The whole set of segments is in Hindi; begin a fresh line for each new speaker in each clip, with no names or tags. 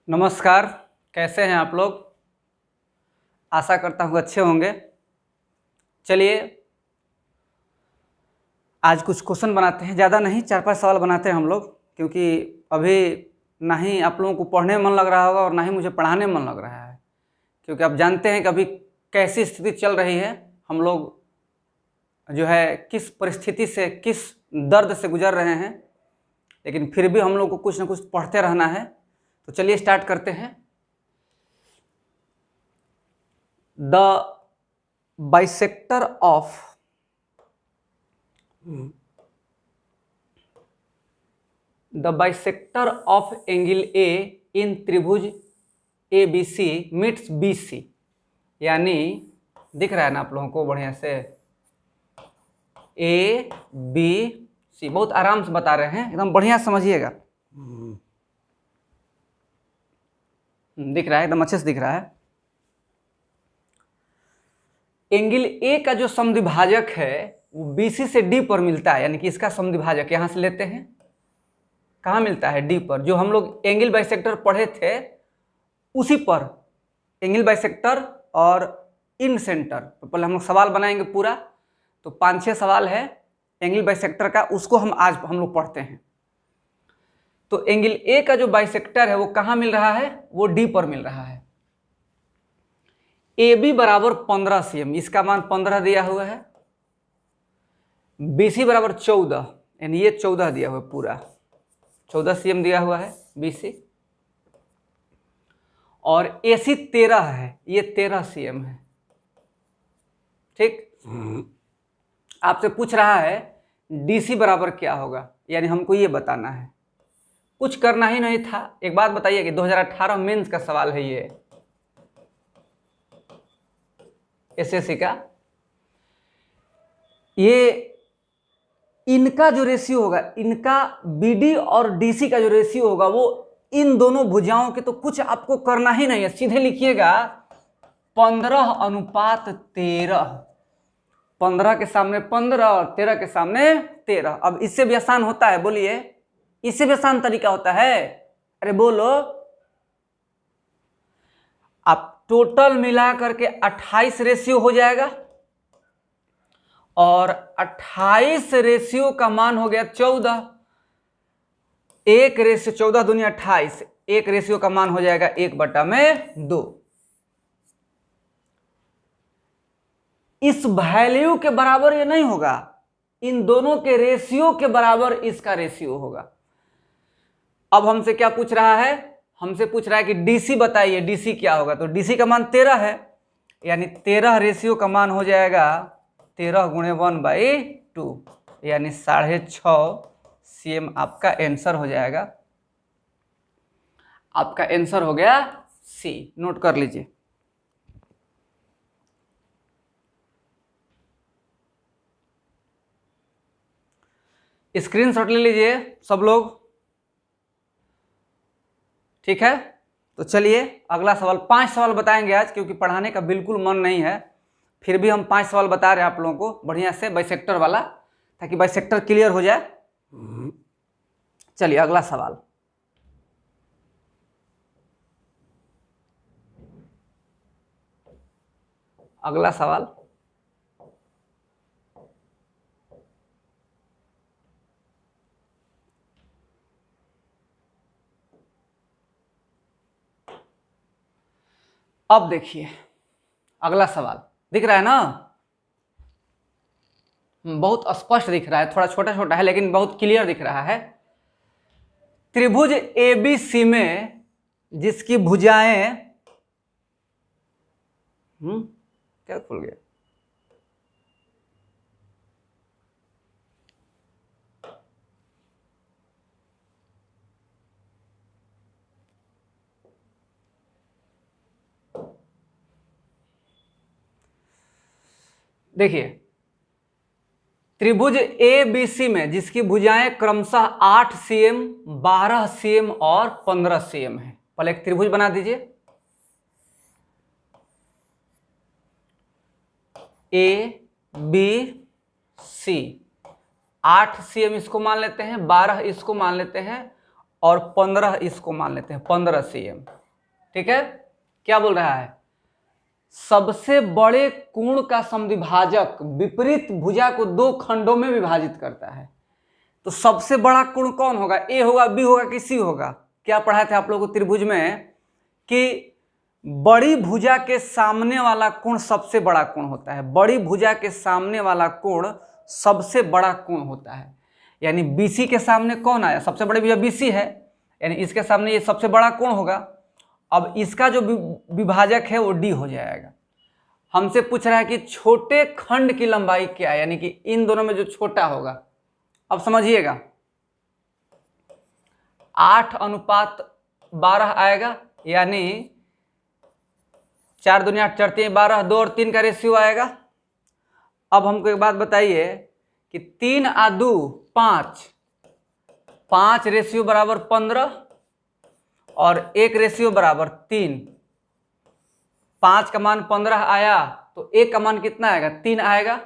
नमस्कार। कैसे हैं आप लोग? आशा करता हूँ अच्छे होंगे। चलिए आज कुछ क्वेश्चन बनाते हैं, ज़्यादा नहीं, 4-5 सवाल बनाते हैं हम लोग, क्योंकि अभी ना ही आप लोगों को पढ़ने में मन लग रहा होगा और ना ही मुझे पढ़ाने में मन लग रहा है, क्योंकि आप जानते हैं कि अभी कैसी स्थिति चल रही है। हम लोग जो है किस परिस्थिति से, किस दर्द से गुजर रहे हैं, लेकिन फिर भी हम लोग को कुछ ना कुछ पढ़ते रहना है। तो चलिए स्टार्ट करते हैं। The bisector of angle A in त्रिभुज A B C meets B C, यानी दिख रहा है ना आप लोगों को बढ़िया से, ए बी सी। बहुत आराम से बता रहे हैं, एकदम बढ़िया समझिएगा। दिख रहा है, एकदम अच्छे से दिख रहा है। एंगल ए का जो समद्विभाजक है वो बीसी से डी पर मिलता है, यानी कि इसका समद्विभाजक यहां से लेते हैं, कहां मिलता है? डी पर। जो हम लोग एंगल बाइसेक्टर पढ़े थे उसी पर, एंगल बाइसेक्टर और इन सेंटर। तो पहले हम लोग सवाल बनाएंगे पूरा, तो 5-6 सवाल है एंगल बाइसेक्टर का, उसको आज हम लोग पढ़ते हैं। तो एंगल ए का जो बाइसेक्टर है वो कहां मिल रहा है? वो डी पर मिल रहा है। ए बी बराबर 15 cm, इसका मान 15 दिया हुआ है। BC बराबर 14, यानी ये 14 दिया हुआ है, पूरा 14 cm दिया हुआ है BC। और AC 13 है, ये 13 cm है। ठीक। आपसे पूछ रहा है DC बराबर क्या होगा, यानी हमको ये बताना है, कुछ करना ही नहीं था। एक बात बताइए कि 2018 मेंस का सवाल है ये, SSC का। ये इनका जो रेशियो होगा, इनका BD और DC का जो रेशियो होगा, वो इन दोनों भुजाओं के, तो कुछ आपको करना ही नहीं है, सीधे लिखिएगा 15:13। 15 के सामने 15 और 13 के सामने 13। अब इससे भी आसान होता है, बोलिए, इससे भी आसान तरीका होता है? अरे बोलो। आप टोटल मिला करके 28 रेशियो हो जाएगा, और 28 रेशियो का मान हो गया 14। 1 रेशियो 14 दूनी 28, 1 रेशियो का मान हो जाएगा 1/2। इस वैल्यू के बराबर ये नहीं होगा, इन दोनों के रेशियो के बराबर इसका रेशियो होगा। अब हमसे क्या पूछ रहा है? हमसे पूछ रहा है कि DC बताइए, DC क्या होगा? तो DC का मान 13 है, यानी 13 रेशियो का मान हो जाएगा 13 × 1/2, यानी 6.5 cm आपका आंसर हो जाएगा। आपका आंसर हो गया C। नोट कर लीजिए। स्क्रीनशॉट ले लीजिए सब लोग, ठीक है? तो चलिए अगला सवाल। 5 सवाल बताएंगे आज, क्योंकि पढ़ाने का बिल्कुल मन नहीं है, फिर भी हम 5 सवाल बता रहे हैं आप लोगों को बढ़िया से, बाइसेक्टर वाला, ताकि बाइसेक्टर क्लियर हो जाए। चलिए अगला सवाल। अगला सवाल, अब देखिए अगला सवाल। दिख रहा है ना? बहुत स्पष्ट दिख रहा है, थोड़ा छोटा छोटा है लेकिन बहुत क्लियर दिख रहा है। त्रिभुज ABC में जिसकी भुजाएं, क्या खुल गया? देखिए, त्रिभुज ABC में जिसकी भुजाएं क्रमशः 8 cm, 12 cm और 15 cm है। पहले एक त्रिभुज बना दीजिए, ABC। 8 cm इसको मान लेते हैं, 12 इसको मान लेते हैं, और 15 इसको मान लेते हैं, 15 cm। ठीक है, क्या बोल रहा है, सबसे बड़े कोण का समद्विभाजक विपरीत भुजा को दो खंडों में विभाजित करता है। तो सबसे बड़ा कोण कौन होगा, ए होगा, बी होगा कि सी होगा। क्या पढ़ाए थे आप लोगों को त्रिभुज में कि बड़ी भुजा के सामने वाला कोण सबसे बड़ा कोण होता है। बड़ी भुजा के सामने वाला कोण सबसे बड़ा कोण होता है। यानी बीसी के सामने कौन आया, सबसे बड़ी भुजा बीसी है, यानी इसके सामने ये सबसे बड़ा कोण होगा। अब इसका जो विभाजक है वो डी हो जाएगा। हमसे पूछ रहा है कि छोटे खंड की लंबाई क्या है, यानी कि इन दोनों में जो छोटा होगा। अब समझिएगा 8:12 आएगा, यानी 4 दूनी 8, 4 3 12, 2 और 3 का रेशियो आएगा। अब हमको एक बात बताइए कि 3 आ 2 5, 5 रेशियो बराबर 15 और 1 रेशियो बराबर 3। 5 का मान 15 आया तो 1 का मान कितना आएगा, 3 आएगा।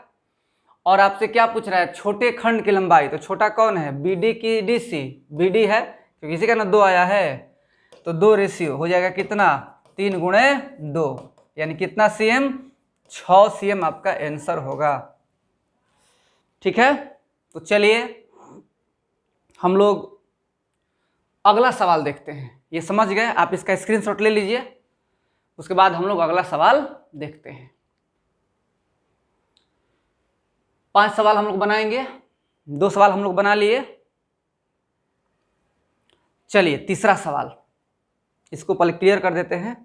और आपसे क्या पूछ रहा है, छोटे खंड की लंबाई। तो छोटा कौन है, बीडी की डीसी, बीडी है क्योंकि इसी का ना 2 आया है, तो 2 रेशियो हो जाएगा कितना, 3 गुणे 2, यानी कितना cm, 6 cm आपका आंसर होगा। ठीक है, तो चलिए हम लोग अगला सवाल देखते हैं। ये समझ गए, आप इसका स्क्रीनशॉट ले लीजिए, उसके बाद हम लोग अगला सवाल देखते हैं। 5 सवाल हम लोग बनाएंगे, 2 सवाल हम लोग बना लिए। चलिए तीसरा सवाल, इसको पहले क्लियर कर देते हैं।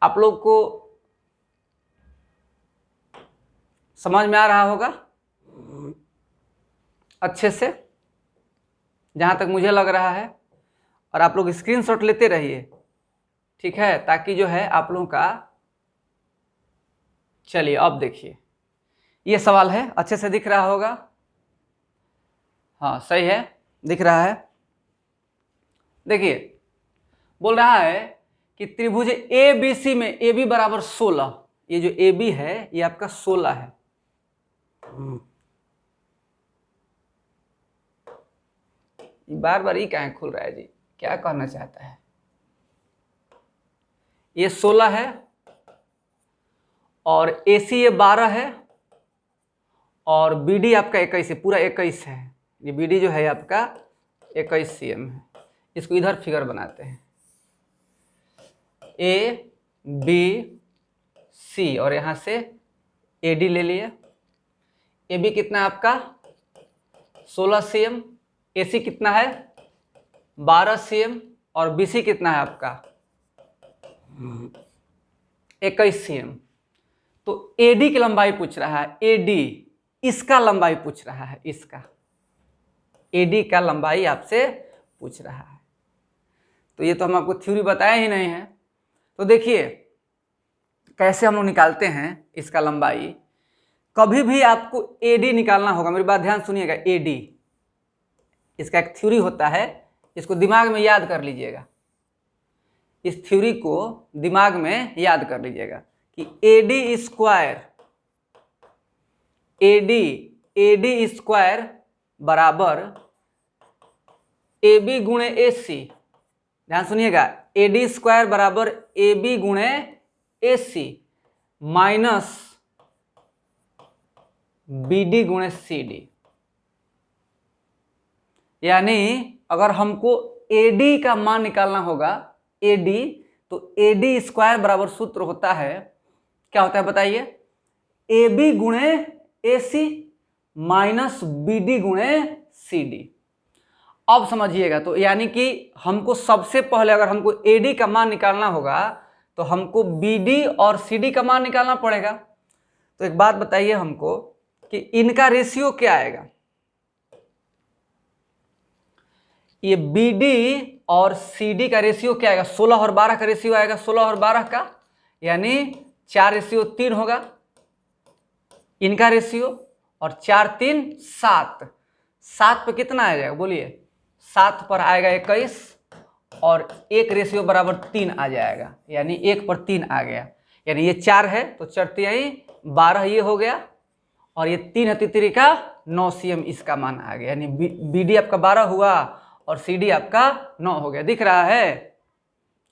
आप लोग को समझ में आ रहा होगा अच्छे से, जहां तक मुझे लग रहा है। और आप लोग स्क्रीनशॉट लेते रहिए, ठीक है, ताकि जो है आप लोगों का। चलिए अब देखिए, ये सवाल है, अच्छे से दिख रहा होगा, हाँ सही है, दिख रहा है। देखिए बोल रहा है कि त्रिभुज ए बी सी में ए बी बराबर 16, ये जो ए बी है ये आपका 16 है। बार बार ये कहाँ खुल रहा है जी, क्या कहना चाहता है। ये 16 है और AC ये 12 है और BD आपका 21 है, पूरा 21 है। ये BD जो है आपका 21 cm है। इसको इधर फिगर बनाते हैं, A B C और यहां से AD ले लिए। AB कितना है आपका 16 cm, AC कितना है 12 cm और BC कितना है आपका 21 cm। तो AD की लंबाई पूछ रहा है, AD इसका लंबाई पूछ रहा है, इसका AD का लंबाई आपसे पूछ रहा है। तो ये तो हम आपको थ्योरी बताया ही नहीं है। तो देखिए कैसे हम लोग निकालते हैं इसका लंबाई। कभी भी आपको AD निकालना होगा, मेरी बात ध्यान सुनिएगा, AD इसका एक थ्योरी होता है, इसको दिमाग में याद कर लीजिएगा, इस थ्योरी को दिमाग में याद कर लीजिएगा कि AD स्क्वायर, AD स्क्वायर बराबर AB गुणे AC। ध्यान सुनिएगा, AD स्क्वायर बराबर AB गुणे AC माइनस BD गुणे CD। यानी अगर हमको AD का मान निकालना होगा, AD, तो AD स्क्वायर बराबर सूत्र होता है, क्या होता है बताइए, AB गुणे AC माइनस BD गुणे CD। अब समझिएगा, तो यानी कि हमको सबसे पहले अगर हमको AD का मान निकालना होगा तो हमको BD और CD का मान निकालना पड़ेगा। तो एक बात बताइए हमको कि इनका रेशियो क्या आएगा। ये BD और CD का रेशियो क्या आएगा, 16 और 12 का रेशियो आएगा, 16 और 12 का, यानी 4:3 होगा इनका रेशियो, और 4 3 7, 7 पे कितना आ जाएगा बोलिए, 7 पर आएगा 21 और 1 रेशियो बराबर 3 आ जाएगा, यानी 1 पर 3 आ गया। यानी ये 4 है तो 4 3 12 ये हो गया, और ये 3 है 3 का 9 cm इसका मान आ गया, यानी बी डी आपका 12 हुआ और सी डी आपका 9 हो गया। दिख रहा है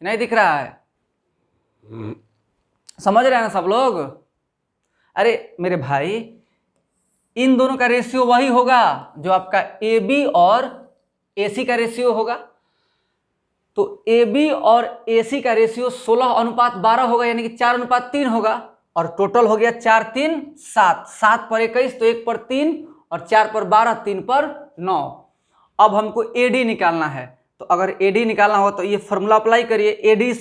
नहीं दिख रहा है? समझ रहे हैं ना सब लोग? अरे मेरे भाई, इन दोनों का रेशियो वही होगा जो आपका ए बी और ए सी का रेशियो होगा। तो ए बी और ए सी का रेशियो 16:12 होगा, यानी कि 4:3 होगा, और टोटल हो गया 4 3 7, 7 पर 21 तो 1 पर 3 और 4 पर 12, 3 पर 9। अब हमको ए डी निकालना है, तो अगर ए डी निकालना हो तो ये फॉर्मूला अप्लाई करिए, ए डी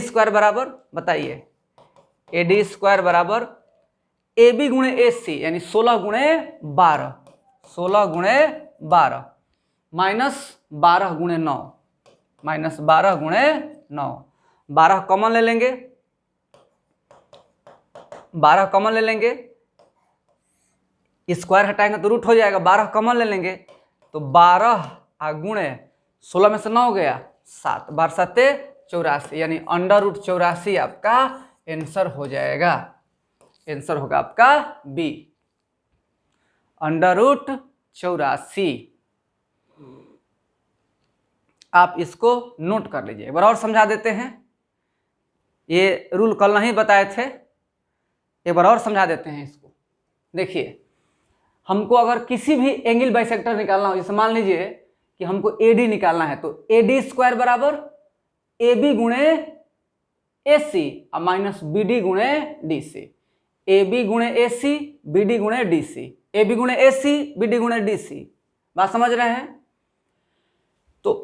स्क्वायर बराबर, बताइए, ए डी स्क्वायर बराबर ए बी गुणे ए सी, यानी 16 गुणे 12, 16 गुणे 12 माइनस 12 गुणे 9, माइनस 12 गुणे 9, 12 कॉमन ले लेंगे, 12 कॉमन ले लेंगे, स्क्वायर हटाएंगे तो रूट हो जाएगा, 12 कॉमन ले लेंगे तो 12 गुणे 16 में से 9 गया 7, 12 7 84, यानी √84 आपका आंसर हो जाएगा। आंसर होगा आपका बी, √84। आप इसको नोट कर लीजिए। एक बार और समझा देते हैं, ये रूल कल नहीं बताए थे, एक बार और समझा देते हैं इसको। देखिए, हमको अगर किसी भी एंगल बाइसेक्टर निकालना हो, जैसे मान लीजिए कि हमको ए डी निकालना है, तो ए डी स्क्वायर बराबर ए बी गुणे ए सी और माइनस बी डी गुणे डी सी, ए बी गुणे ए सी बी डी गुणे डी सी, ए बी गुणे ए सी बी डी गुणे डी सी। बात समझ रहे हैं? तो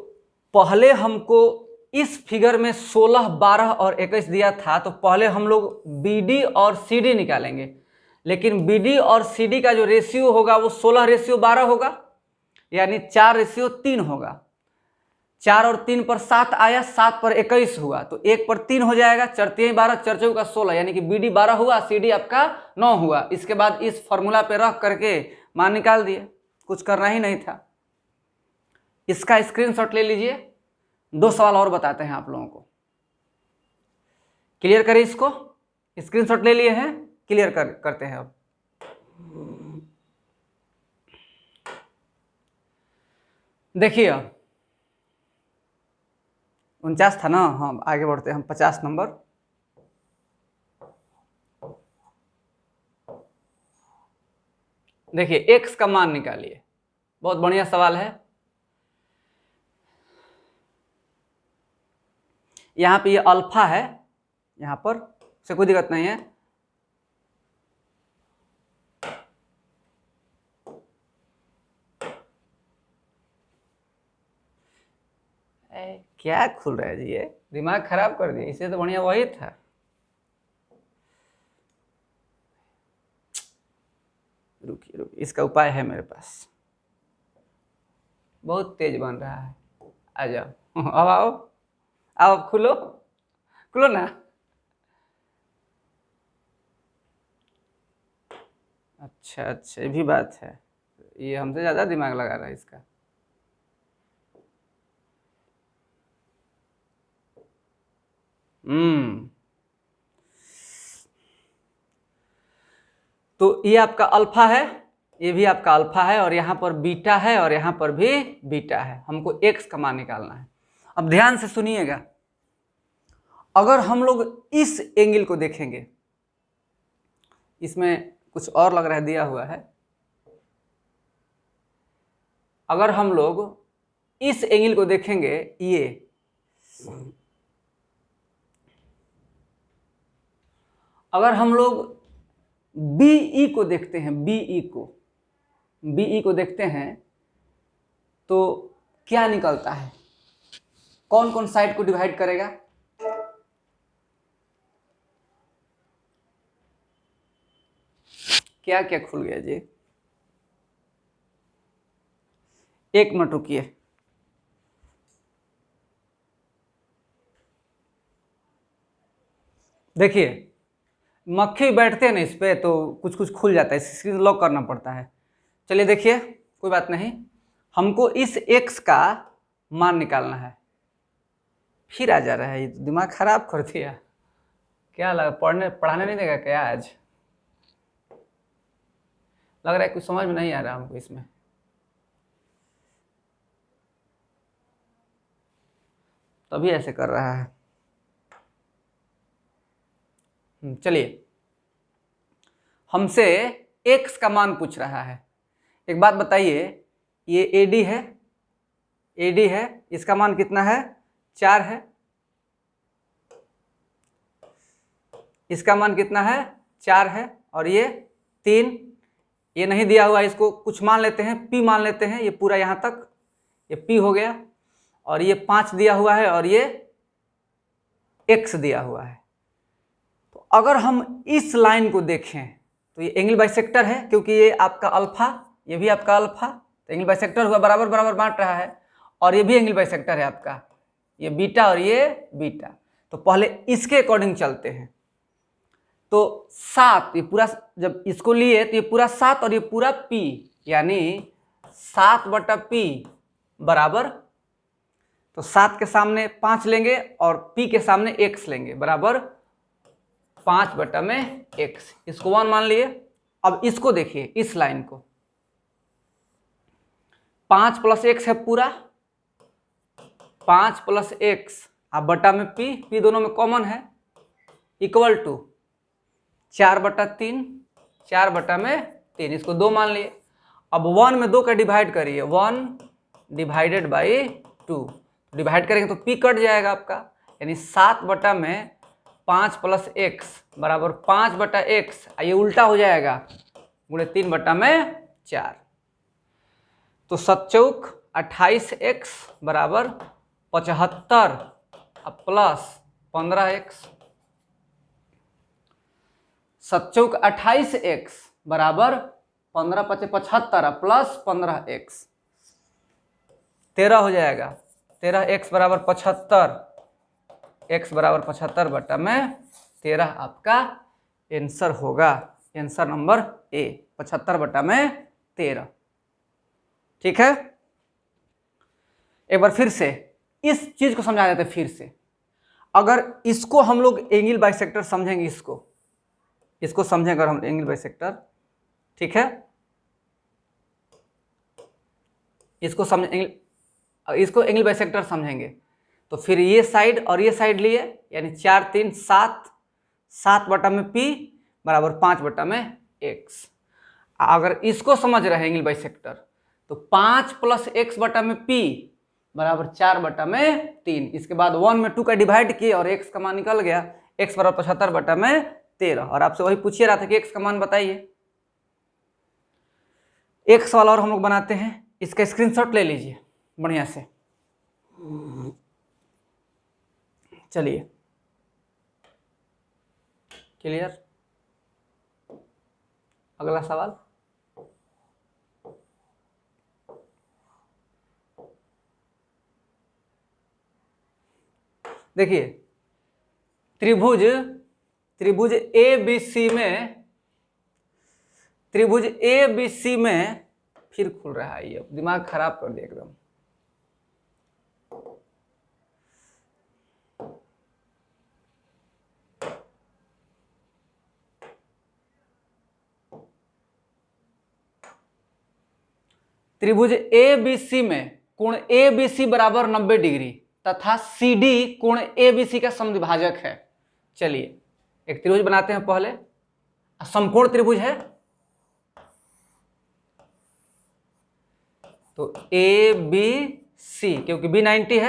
पहले हमको इस फिगर में 16, 12 और 21 दिया था, तो पहले हम लोग बी डी और सी डी निकालेंगे, लेकिन बी डी और सी डी का जो रेशियो होगा वो 16:12 होगा, यानी 4:3 होगा। 4 और 3 पर 7 आया, 7 पर 21 हुआ, तो 1 पर 3 हो जाएगा, 4 3 12, 4 4 16, यानी कि बी डी 12 हुआ, सी डी आपका 9 हुआ। इसके बाद इस फॉर्मूला पे रख करके मान निकाल दिए, कुछ करना ही नहीं था। इसका स्क्रीनशॉट ले लीजिए। 2 सवाल और बताते हैं आप लोगों को, क्लियर करें इसको। स्क्रीनशॉट ले लिए हैं, क्लियर करते हैं अब। देखिए, 49 था ना, हाँ आगे बढ़ते हैं हम 50 नंबर। देखिए, x का मान निकालिए, बहुत बढ़िया सवाल है। यहाँ पे ये अल्फा है, यहाँ पर से कोई दिक्कत नहीं है। क्या खुल रहा है जी, ये दिमाग खराब कर दिया, इससे तो बढ़िया वही था। रुकिए रुकिए, इसका उपाय है मेरे पास, बहुत तेज बन रहा है। आ जाओ, अब आओ आओ, खुलो खुलो ना। अच्छा अच्छा, ये भी बात है, ये हमसे ज़्यादा दिमाग लगा रहा है इसका। तो ये आपका अल्फा है, ये भी आपका अल्फा है, और यहाँ पर बीटा है, और यहाँ पर भी बीटा है। हमको x का मान निकालना है। अब ध्यान से सुनिएगा, अगर हम लोग इस एंगल को देखेंगे, इसमें कुछ और लग रहा है दिया हुआ है, अगर हम लोग इस एंगल को देखेंगे, ये अगर हम लोग बीई को देखते हैं, बीई को देखते हैं, तो क्या निकलता है? कौन कौन साइड को डिवाइड करेगा? क्या क्या खुल गया जी? एक मिनट रुकिए। देखिए, मक्खी बैठते हैं ना इस पे, तो कुछ कुछ खुल जाता है, स्क्रीन लॉक करना पड़ता है। चलिए देखिए, कोई बात नहीं, हमको इस x का मान निकालना है। फिर आ जा रहा है, ये दिमाग खराब कर दिया। क्या लगा, पढ़ाने नहीं देगा क्या आज? लग रहा है कुछ समझ में नहीं आ रहा हमको इसमें। तभी ऐसे कर रहा है। चलिए, हमसे x का मान पूछ रहा है। एक बात बताइए, ये AD है, AD है, इसका मान कितना है? 4 है। इसका मान कितना है? 4 है। और ये 3, ये नहीं दिया हुआ, इसको कुछ मान लेते हैं, P मान लेते हैं, ये पूरा यहाँ तक ये P हो गया। और ये 5 दिया हुआ है और ये x दिया हुआ है। तो अगर हम इस लाइन को देखें तो ये एंगल बाइसेक्टर है, क्योंकि ये आपका अल्फा, ये भी आपका अल्फा, तो एंगल बाइसेक्टर हुआ, बराबर बराबर बांट रहा है। और ये भी एंगल बाइसेक्टर है आपका, ये बीटा और ये बीटा। तो पहले इसके अकॉर्डिंग चलते हैं। तो 7, ये पूरा, जब इसको लिए तो ये पूरा 7 और ये पूरा P, यानी 7/P बराबर, तो 7 के सामने 5 लेंगे और P के सामने x लेंगे, बराबर 5/x। इसको 1 मान लिए। अब इसको देखिए, इस लाइन को, 5 + x है पूरा, 5 + x अब बटा में P दोनों में कॉमन है, इक्वल टू 4/3, 4/3, इसको 2 मान लिए। अब 1 में 2 का डिवाइड करिए, 1 डिवाइडेड बाई 2, डिवाइड करेंगे तो P कट जाएगा आपका, यानी 7/5 + x बराबर 5/x, ये उल्टा हो जाएगा, गुणे 3/4। तो 7 चौक 28x बराबर 75 प्लस 15x। 7 चौक 28x बराबर 15 × 5 = 75 प्लस 15x, 13 हो जाएगा। 13x बराबर 75, x बराबर 75/13 आपका आंसर होगा। Answer number A 75/13। ठीक है, एक बार फिर से इस चीज को समझा देते फिर से। अगर इसको हम लोग एंगल बाइसेक्टर समझेंगे, इसको समझेंगे अगर हम एंगल बाइसेक्टर, ठीक है, इसको एंगल बाइसेक्टर समझेंगे तो फिर ये साइड और ये साइड लिए, यानी 4 3 7, 7/P बराबर 5/x। अगर इसको समझ रहे हैं एंगल बाइसेक्टर तो 5 + x/P बराबर 4/3। इसके बाद 1 में 2 का डिवाइड किए और x का मान निकल गया, x बराबर 75/13। और आपसे वही पूछिए रहा था कि x का मान बताइए। एक सवाल और हम लोग बनाते हैं, इसका स्क्रीनशॉट ले लीजिए बढ़िया से। चलिए, क्लियर? अगला सवाल, देखिए, त्रिभुज ABC में फिर खुल रहा है, ये दिमाग खराब कर दिया एकदम। त्रिभुज ABC में कोण ABC बराबर 90 डिग्री तथा CD कोण ABC का समद्विभाजक है। चलिए, एक त्रिभुज बनाते हैं पहले, समकोण त्रिभुज है, तो ABC, क्योंकि B 90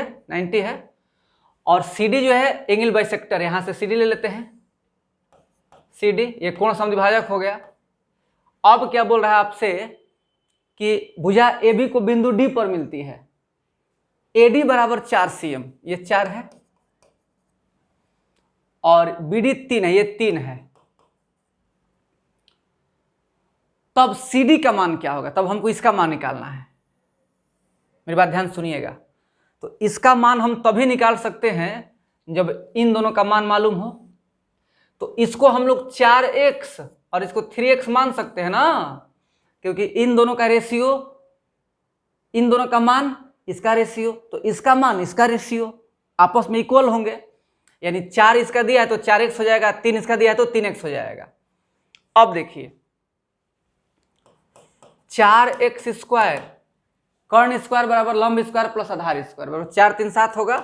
है, और CD जो है एंगल बाइसेक्टर, यहां से CD ले लेते हैं, CD ये कोण समद्विभाजक हो गया। अब क्या बोल रहा है आपसे कि भुजा AB को बिंदु D पर मिलती है, AD बराबर 4 cm, ये 4 है, और BD 3 है, ये 3 है। तब CD का मान क्या होगा? तब हमको इसका मान निकालना है, मेरी बात ध्यान सुनिएगा। तो इसका मान हम तभी निकाल सकते हैं जब इन दोनों का मान मालूम हो। तो इसको हम लोग 4x और इसको 3x मान सकते हैं ना, क्योंकि इन दोनों का रेशियो, इन दोनों का मान, इसका रेशियो, तो इसका मान इसका रेशियो आपस में इक्वल होंगे, यानी 4 इसका दिया है तो 4x हो जाएगा, 3 इसका दिया है तो 3x हो जाएगा। अब देखिए, 4x² कर्ण स्क्वायर बराबर लंब स्क्वायर प्लस आधार स्क्वायर बराबर 4 3 7 होगा,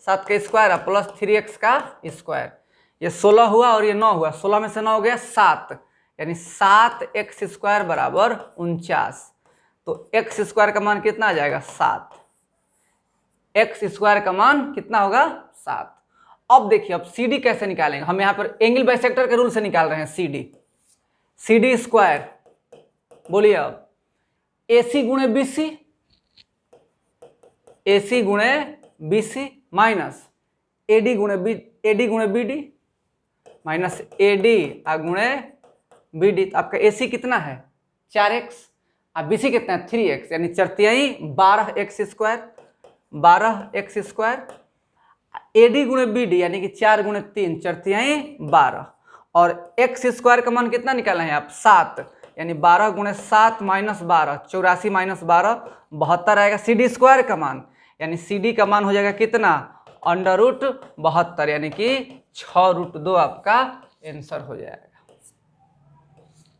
7 का स्क्वायर प्लस 3x का स्क्वायर। ये 16 हुआ और ये 9 हुआ, 16 में से 9 हो गया 7, यानी 7x² बराबर 49। तो x² का मान कितना आ जाएगा 7, x² का मान कितना होगा 7। अब देखिए अब CD कैसे निकालेंगे, हम यहाँ पर एंगल बाइसेक्टर के रूल से निकाल रहे हैं CD स्क्वायर। बोलिए अब AC गुणे BC माइनस AD गुणे BD माइनस AD गुणे BD। तो आपका AC कितना है 4x और BC कितना है 3x, यानी 4 12x²। AD गुणे BD यानी कि 4 गुणे 3 4 12, और x² का मान कितना निकाले हैं आप 7, यानी 12 गुणे 7 माइनस 12 84 माइनस 12 72 आएगा CD² का मान, यानी CD का मान हो जाएगा कितना √72, यानी कि 6√2 आपका आंसर हो जाएगा।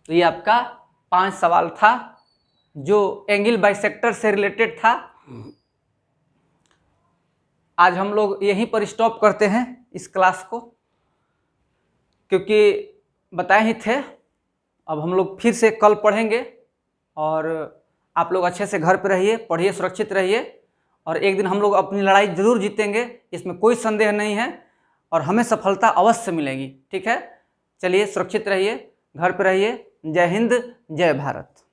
तो ये आपका 5 सवाल था जो एंगल बाइसेक्टर से रिलेटेड था। आज हम लोग यहीं पर स्टॉप करते हैं इस क्लास को, क्योंकि बताए ही थे। अब हम लोग फिर से कल पढ़ेंगे, और आप लोग अच्छे से घर पे रहिए, पढ़िए, सुरक्षित रहिए, और एक दिन हम लोग अपनी लड़ाई जरूर जीतेंगे, इसमें कोई संदेह नहीं है, और हमें सफलता अवश्य मिलेगी। ठीक है, चलिए सुरक्षित रहिए, घर पे रहिए। जय हिंद, जय भारत।